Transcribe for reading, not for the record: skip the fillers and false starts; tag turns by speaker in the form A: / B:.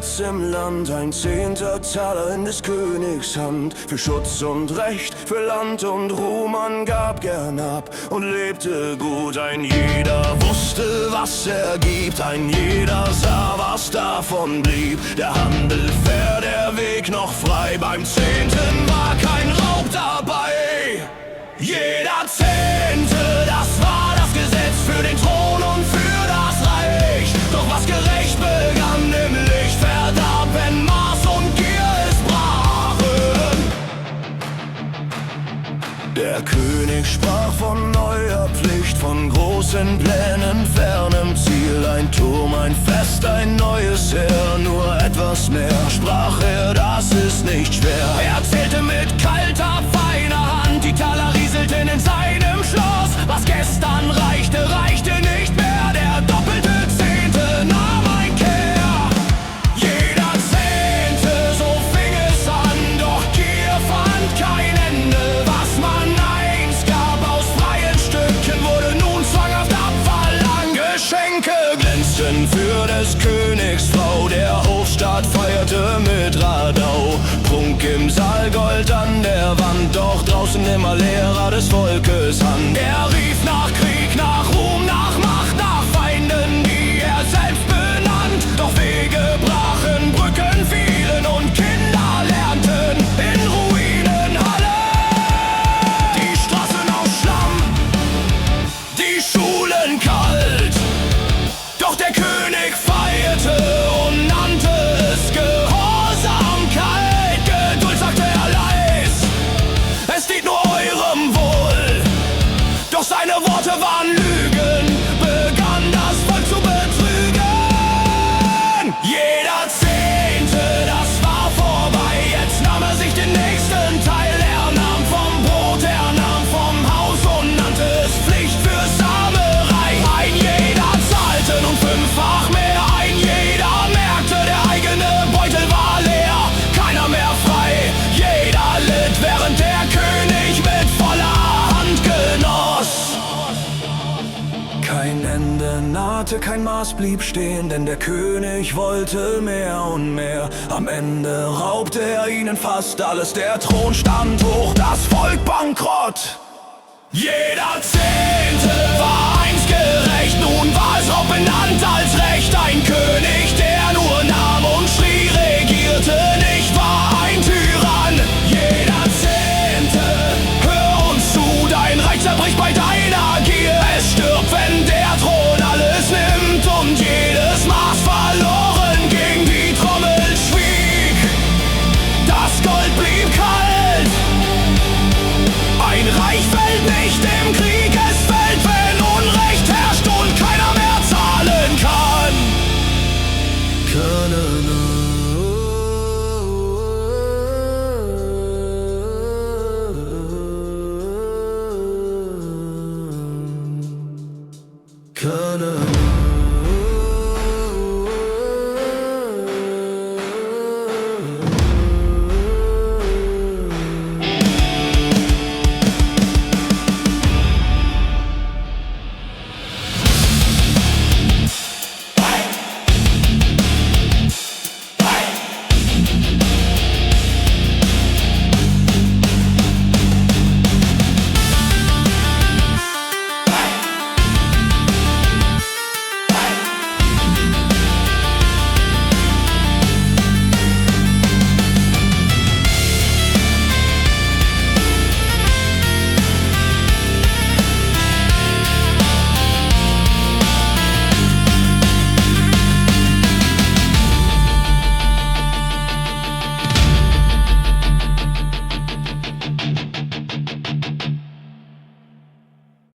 A: Gesetz im Land, ein 10. Taler in des Königs Hand. Für Schutz und Recht, für Land und Ruhm, man gab gern ab und lebte gut. Ein jeder wusste, was er gibt, ein jeder sah, was davon blieb. Der Handel fair, der Weg noch frei, beim 10. war kein Raub dabei. Jeder 10., das war das Gesetz für den Thron und für das Reich. Doch was gerecht begann im Licht, verdarb, wenn Maß und Gier es brachen. Der König sprach von neuer Pflicht, von großen Plänen, fernem Ziel. Ein Turm, ein Fest, ein neues Heer, nur etwas mehr, sprach er, das ist nicht schwer. Er zählte mit kalter, feiner Hand, die Taler rieselten in seinem Schloss. Was gestern reichte, reichte nicht mehr, der doppelte 10. nahm ein Kehr. Jeder 10., so fing es an, doch Gier fand kein Ende. Was man einst gab aus freien Stücken, wurde nun zwanghaft abverlangt. Geschenke glänzten für des Königs Frau, der Hofstaat feierte mit Radau. Prunk im Saal, Gold an der Wand, doch draußen immer leerer des Volkes Hand. Er rief nach Krieg, nach Ruhm, nach Macht, nach Feinden, die er selbst benannt. Doch Wege brachen, Brücken fielen und Kinder lernten in Ruinenhalle. Die Straßen aus Schlamm, die Schulen kalt. Doch der König feierte und nannte es Gehorsamkeit. Geduld, sagte er leis, es dient nur eurem Wohl. Doch seine Worte waren Lügen, begann das Volk zu betrügen. Jeder 10., das war vorbei, jetzt nahm er sich den nächsten Teil. Er nahm vom Brot, er nahm vom Haus und nannte es Pflicht fürs arme Reich. Ein jeder zahlte nun 5-fach mehr, ein jeder merkte, der eigene Beutel war leer. Keiner mehr frei, jeder litt, während der König mit voller Hand genoss. Kein Ende nahte, kein Maß blieb stehen, denn der König wollte mehr und mehr. Am Ende raubte er ihnen fast alles, der Thron stand hoch, das Volk bankrott. Jeder 10. war einst gerecht, nun war es auch benannt als Recht. Ein König, der nur nahm und schrie, regierte nicht, war ein Tyrann. Jeder 10., hör uns zu, dein Reich zerbricht bei deiner Gier. Es stirbt, wenn der Thron alles nimmt und jedes Maß verloren ging. Die Trommel schwieg, das Gold blieb kalt. Ein Reich fällt nicht im Krieg, es fällt, wenn Unrecht herrscht und keiner mehr zahlen kann. Keine